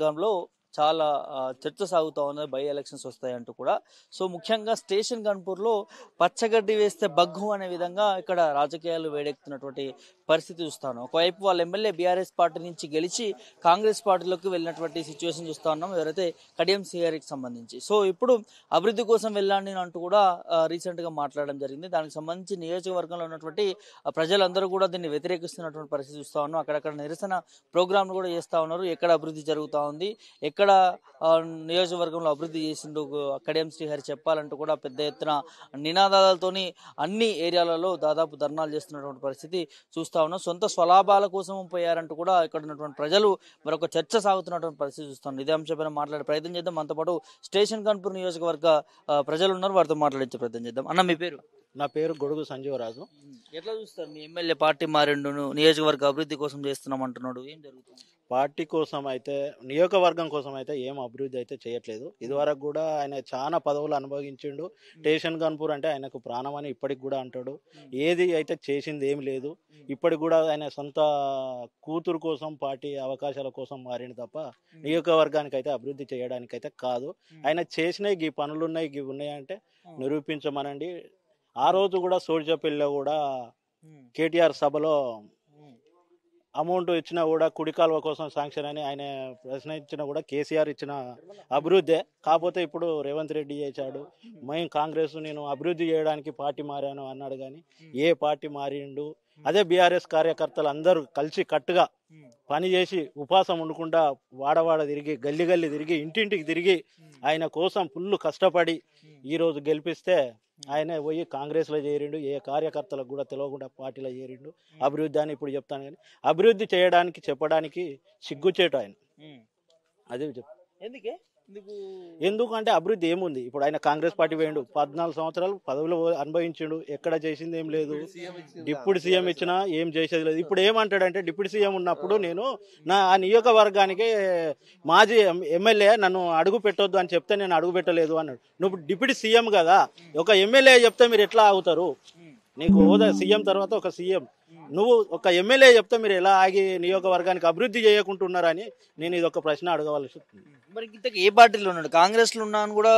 నియోజకవర్గంలో చాలా చర్చ సాగుతూ ఉన్నది. బై ఎలక్షన్స్ వస్తాయంటూ కూడా. సో ముఖ్యంగా స్టేషన్ గన్పూర్లో పచ్చగడ్డి వేస్తే బగ్గు అనే విధంగా ఇక్కడ రాజకీయాలు వేడెక్కుతున్నటువంటి పరిస్థితి చూస్తాను. ఒకవైపు వాళ్ళ ఎమ్మెల్యే బీఆర్ఎస్ పార్టీ నుంచి గెలిచి కాంగ్రెస్ పార్టీలోకి వెళ్ళినటువంటి సిచ్యువేషన్ చూస్తా ఉన్నాం, ఎవరైతే కడియం శ్రీహరికి సంబంధించి. సో ఇప్పుడు అభివృద్ధి కోసం వెళ్ళాను అంటూ కూడా రీసెంట్ గా మాట్లాడడం జరిగింది. దానికి సంబంధించి నియోజకవర్గంలో ఉన్నటువంటి ప్రజలందరూ కూడా దీన్ని వ్యతిరేకిస్తున్నటువంటి పరిస్థితి చూస్తా ఉన్నాం. అక్కడక్కడ నిరసన ప్రోగ్రాంలు కూడా చేస్తా ఉన్నారు. ఎక్కడ అభివృద్ధి జరుగుతూ ఉంది, ఎక్కడ నియోజకవర్గంలో అభివృద్ధి చేసిండు కడియం శ్రీహరి చెప్పాలంటూ కూడా పెద్ద ఎత్తున నినాదాలతోని అన్ని ఏరియాలలో దాదాపు ధర్నాలు చేస్తున్నటువంటి పరిస్థితి చూస్తా ఉన్నాం. సొంత స్వలాభాల కోసం పోయారంటూ కూడా ఇక్కడ ఉన్నటువంటి ప్రజలు మరొక చర్చ సాగుతున్నటువంటి పరిస్థితి చూస్తాం. ఇదే అంశంపైన మాట్లాడే ప్రయత్నం చేద్దాం. మనతో పాటు స్టేషన్ గన్పూర్ నియోజకవర్గ ప్రజలు ఉన్నారు, వారితో మాట్లాడించే ప్రయత్నం చేద్దాం. అన్న మీ పేరు? నా పేరు గొడుగు సంజీవరాజు. ఎట్లా చూస్తారు, మీ ఎమ్మెల్యే పార్టీ మారిండును, నియోజకవర్గ అభివృద్ధి కోసం చేస్తున్నాం అంటున్నాడు, ఏం జరుగుతుంది? పార్టీ కోసం అయితే, నియోజకవర్గం కోసం అయితే ఏం అభివృద్ధి అయితే చేయట్లేదు. ఇదివరకు కూడా ఆయన చాలా పదవులు అనుభవించిండు. స్టేషన్ గన్పూర్ అంటే ఆయనకు ప్రాణం అని ఇప్పటికి కూడా అంటాడు. ఏది అయితే చేసింది ఏం లేదు. ఇప్పటికి కూడా ఆయన సొంత కూతురు కోసం పార్టీ అవకాశాల కోసం మారిండు తప్ప నియోజకవర్గానికి అయితే అభివృద్ధి చేయడానికి అయితే కాదు. ఆయన చేసినవి ఈ పనులు ఉన్నాయి, ఇవి ఉన్నాయి అంటే నిరూపించమనండి. ఆ రోజు కూడా సోడిచపల్లిలో కూడా కేటీఆర్ సభలో అమౌంట్ ఇచ్చినా కూడా కుడి కాలువ కోసం శాంక్షన్ అని ఆయన ప్రశ్నించినా కూడా కేసీఆర్ ఇచ్చిన అభివృద్ధి. కాకపోతే ఇప్పుడు రేవంత్ రెడ్డి చేశాడు. మేము కాంగ్రెస్ నేను అభివృద్ధి చేయడానికి పార్టీ మారాను అన్నాడు, కానీ ఏ పార్టీ మారిండు? అదే బీఆర్ఎస్ కార్యకర్తలు అందరూ కలిసి కట్టుగా పని చేసి ఉపాసం ఉండకుండా వాడవాడ తిరిగి గల్లి గల్లి తిరిగి ఇంటింటికి తిరిగి ఆయన కోసం ఫుల్ కష్టపడి ఈరోజు గెలిపిస్తే ఆయనే పోయి కాంగ్రెస్లో చేరిండు. ఏ కార్యకర్తలకు కూడా తెలియకుండా పార్టీలో చేరిండు. అభివృద్ధి అని ఇప్పుడు చెప్తాను, కానీ అభివృద్ధి చేయడానికి చెప్పడానికి సిగ్గుచేటు ఆయన. అదే ఎందుకంటే అభివృద్ధి ఏముంది? ఇప్పుడు ఆయన కాంగ్రెస్ పార్టీ పోయిండు, 14 సంవత్సరాలు పదవులు అనుభవించిండు, ఎక్కడ చేసింది ఏం లేదు. డిప్యూటీ సీఎం ఇచ్చినా ఏం చేసేది లేదు. ఇప్పుడు ఏమంటాడంటే డిప్యూటీ సీఎం ఉన్నప్పుడు నేను ఆ నియోజకవర్గానికి మాజీ ఎమ్మెల్యే నన్ను అడుగు పెట్టొద్దు అని చెప్తే నేను అడుగు పెట్టలేదు అన్నాడు. నువ్వు డిప్యూటీ సీఎం కదా, ఒక ఎమ్మెల్యే చెప్తే మీరు ఎట్లా ఆగుతారు? నీకు హోదా సీఎం తర్వాత ఒక సీఎం, నువ్వు ఒక ఎమ్మెల్యే చెప్తే మీరు ఎలా ఆగి నియోజకవర్గానికి అభివృద్ధి చేయకుంటున్నారని నేను ఇది ఒక ప్రశ్న అడగవలసి. మరి ఇంతకు ఏ పార్టీలో ఉన్నాడు? కాంగ్రెస్ లో ఉన్నాను కూడా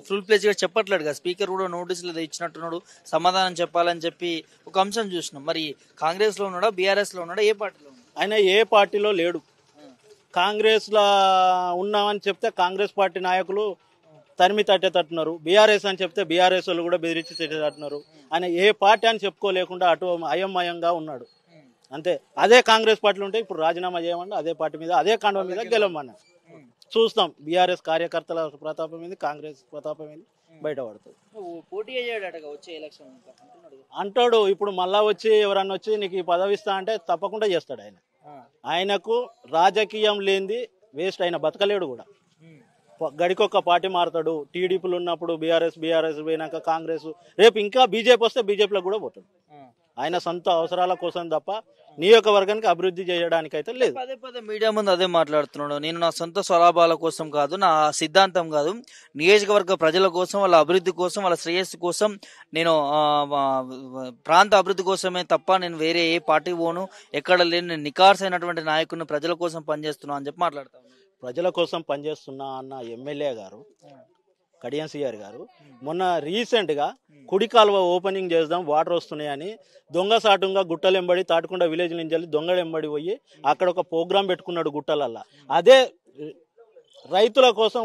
ఫుల్ ప్లేజ్ గా చెప్పట్లేదు కదా. స్పీకర్ కూడా నోటీసులు ఇచ్చినట్టున్నాడు, సమాధానం చెప్పాలని చెప్పి ఒక అంశం చూసినాం. మరి కాంగ్రెస్ లో ఉన్నాడా, బీఆర్ఎస్ లో ఉన్నాడా, ఏ పార్టీలో ఉన్నాడు? ఆయన ఏ పార్టీలో లేడు. కాంగ్రెస్ లో ఉన్నామని చెప్తే కాంగ్రెస్ పార్టీ నాయకులు తరిమి తట్టేటట్టున్నారు. బీఆర్ఎస్ అని చెప్తే బీఆర్ఎస్ వాళ్ళు కూడా బెదిరించి తట్టేటట్టున్నారు. ఆయన ఏ పార్టీ అని చెప్పుకోలేకుండా అటు అయోమయంగా ఉన్నాడు అంతే. అదే కాంగ్రెస్ పార్టీలు ఉంటే ఇప్పుడు రాజీనామా చేయమని అదే పార్టీ మీద అదే కాండం మీద గెలవమన్నా చూస్తాం. బీఆర్ఎస్ కార్యకర్తల ప్రతాపం మీద, కాంగ్రెస్ ప్రతాపం మీద బయటపడుతుంది. పోటీ వచ్చే ఎలక్షన్ అంటాడు. ఇప్పుడు మళ్ళా వచ్చి ఎవరన్నా వచ్చి నీకు ఈ పదవి ఇస్తా అంటే తప్పకుండా చేస్తాడు ఆయన. ఆయనకు రాజకీయం లేనిది వేస్ట్, ఆయన బతకలేడు కూడా. గడికొక్క పార్టీ మారుతాడు. టీడీపీలు ఉన్నప్పుడు బీఆర్ఎస్ పోయినాక కాంగ్రెస్, రేపు ఇంకా బీజేపీ వస్తే బీజేపీలో కూడా పోతాడు. ఆయన సొంత అవసరాల కోసం తప్ప నియోజకవర్గానికి అభివృద్ధి చేయడానికి అయితే లేదు. పదే పదే మీడియా ముందు అదే మాట్లాడుతున్నాడు. నేను నా సొంత స్వలాభాల కోసం కాదు, నా సిద్ధాంతం కాదు, నియోజకవర్గ ప్రజల కోసం, వాళ్ళ అభివృద్ధి కోసం, వాళ్ళ శ్రేయస్సు కోసం, నేను ప్రాంత అభివృద్ధి కోసమే తప్ప నేను వేరే ఏ పార్టీ పోను, ఎక్కడ లేని నికార్స్ అయినటువంటి నాయకుడిని ప్రజల కోసం పనిచేస్తున్నా అని చెప్పి మాట్లాడతాను. ప్రజల కోసం పనిచేస్తున్నా అన్న ఎమ్మెల్యే గారు కడియం శ్రీహరి గారు మొన్న రీసెంట్ గా కుడి కాలువ ఓపెనింగ్ చేద్దాం వాటర్ వస్తున్నాయని దొంగసాటుగా గుట్టలెంబడి తాటికొండ విలేజ్ నుంచి దొంగలెంబడి పోయి అక్కడ ఒక ప్రోగ్రాం పెట్టుకున్నాడు గుట్టలల్లా. అదే రైతుల కోసం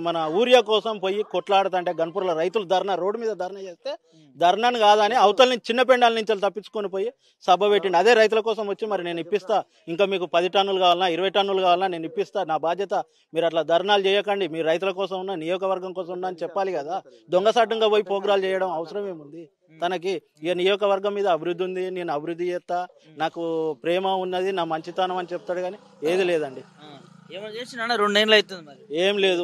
మన ఊరియా కోసం పోయి కొట్లాడుతుంటే గన్పూర్లో రైతులు ధర్నా, రోడ్డు మీద ధర్నా చేస్తే ధర్నాను కాదని అవతల నుంచి చిన్న పెండాల నుంచి తప్పించుకొని పోయి సభ పెట్టిండు. అదే రైతుల కోసం వచ్చి మరి నేను ఇప్పిస్తా, ఇంకా మీకు 10 టన్నులు కావాలన్నా 20 టన్నులు కావాలన్నా నేను ఇప్పిస్తా, నా బాధ్యత, మీరు అట్లా ధర్నాలు చేయకండి, మీరు రైతుల కోసం ఉన్నా నియోజకవర్గం కోసం ఉన్నా అని చెప్పాలి కదా. దొంగసాటంగా పోయి ప్రోగ్రాలు చేయడం అవసరం ఏముంది తనకి? ఇక నియోజకవర్గం మీద అభివృద్ధి ఉంది, నేను అభివృద్ధి చేస్తా, నాకు ప్రేమ ఉన్నది, నా మంచితనం అని చెప్తాడు, కానీ ఏది లేదండి. ఏమైనా 2 నెలలు అవుతుంది, మరి ఏం లేదు,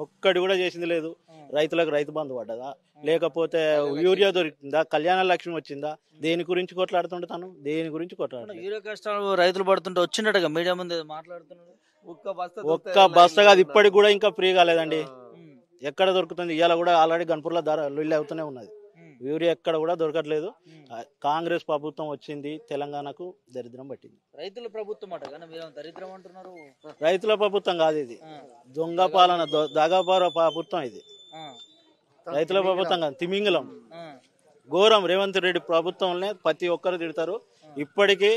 ఒక్కటి కూడా చేసింది లేదు. రైతులకు రైతు బంధు పడ్డదా, లేకపోతే యూరియా దొరికిందా, కళ్యాణ లక్ష్మి వచ్చిందా? దేని గురించి కొట్లాడుతుంటే తను, దేని గురించి కొట్లాడుతుంది? యూరియా కష్టాలు రైతులు పడుతుంటే వచ్చినట్టుగా మీడియా ముందు మాట్లాడుతున్నాడు. ఒక్క బస్తా కాదు, ఇప్పటికి కూడా ఇంకా ఫ్రీ కాలేదండి. ఎక్కడ దొరుకుతుంది? ఇవాళ కూడా ఆల్రెడీ గన్పూర్లో ధర లొల్లి అవుతూనే ఉన్నది. యూరియా ఎక్కడ కూడా దొరకట్లేదు. కాంగ్రెస్ ప్రభుత్వం వచ్చింది, తెలంగాణకు దరిద్రం పట్టింది. రైతుల ప్రభుత్వం అట కానీ మీరు దరిద్రం అంటున్నారు. రైతుల ప్రభుత్వం కాదు ఇది, దొంగ పాలన, దగాపార ప్రభుత్వం ఇది. రైతుల ప్రభుత్వం కాదు, తిమింగలం ఘోరం. రేవంత్ రెడ్డి ప్రభుత్వంలో ప్రతి ఒక్కరు తిడతారు. ఇప్పటికీ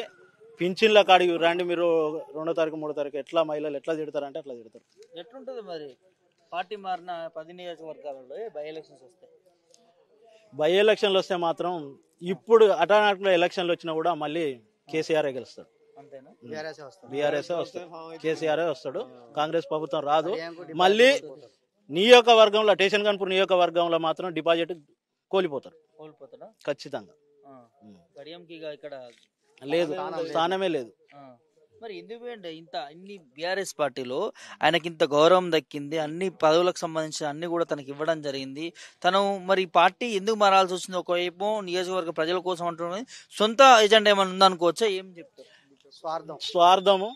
పింఛన్ల కాడికి రండి మీరు, 2వ తారీఖు 3వ తారీఖు ఎట్లా మహిళలు ఎట్లా తిడతారంటే అట్లా తిడతారు. ఎట్లుంటది మరి పార్టీ మారిన 10 నియోజకవర్గాలలో బై ఎలక్షన్స్ వస్తాయి? బై ఎలక్షన్లు వస్తే మాత్రం ఇప్పుడు అటానట్లో ఎలక్షన్లు వచ్చినా కూడా మళ్ళీ కేసీఆర్ గెలుస్తాడు. అంతేనా? బీఆర్ఎస్ వస్తాడు, కేసీఆర్ వస్తాడు. కాంగ్రెస్ ప్రభుత్వం రాదు. మళ్ళీ నియోజకవర్గంలో స్టేషన్ గన్పూర్ నియోజకవర్గంలో మాత్రం డిపాజిట్ కోల్పోతారు ఖచ్చితంగా. కడియంకి ఇక్కడ లేదు, స్థానమే లేదు. మరి ఎందుకంటే ఇన్ని బీఆర్ఎస్ పార్టీలో ఆయనకి ఇంత గౌరవం దక్కింది, అన్ని పదవులకు సంబంధించిన అన్ని కూడా తనకి ఇవ్వడం జరిగింది. తను మరి పార్టీ ఎందుకు మారాల్సి వచ్చింది? ఒకవైపు నియోజకవర్గ ప్రజల కోసం అంటున్నది, సొంత ఎజెండా ఏమైనా ఉందనుకోవచ్చా? ఏం చెప్తారు? స్వార్థము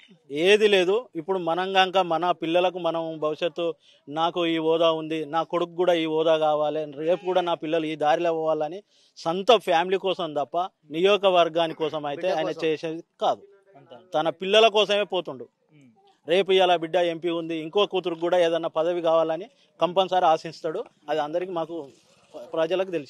ఏది లేదు. ఇప్పుడు మనం కనుక మన పిల్లలకు మనం భవిష్యత్తు, నాకు ఈ హోదా ఉంది, నా కొడుకు కూడా ఈ హోదా కావాలి, రేపు కూడా నా పిల్లలు ఈ దారిలో పోవాలని సొంత ఫ్యామిలీ కోసం తప్ప నియోజకవర్గాని కోసం అయితే ఆయన చేసేది కాదు. తన పిల్లల కోసమే పోతుండు. రేపు ఇలా బిడ్డ ఎంపీ ఉంది, ఇంకో కూతురు కూడా ఏదన్నా పదవి కావాలని కంపల్సరీ ఆశిస్తాడు. అది అందరికీ మాకు ప్రజలకు తెలుసు.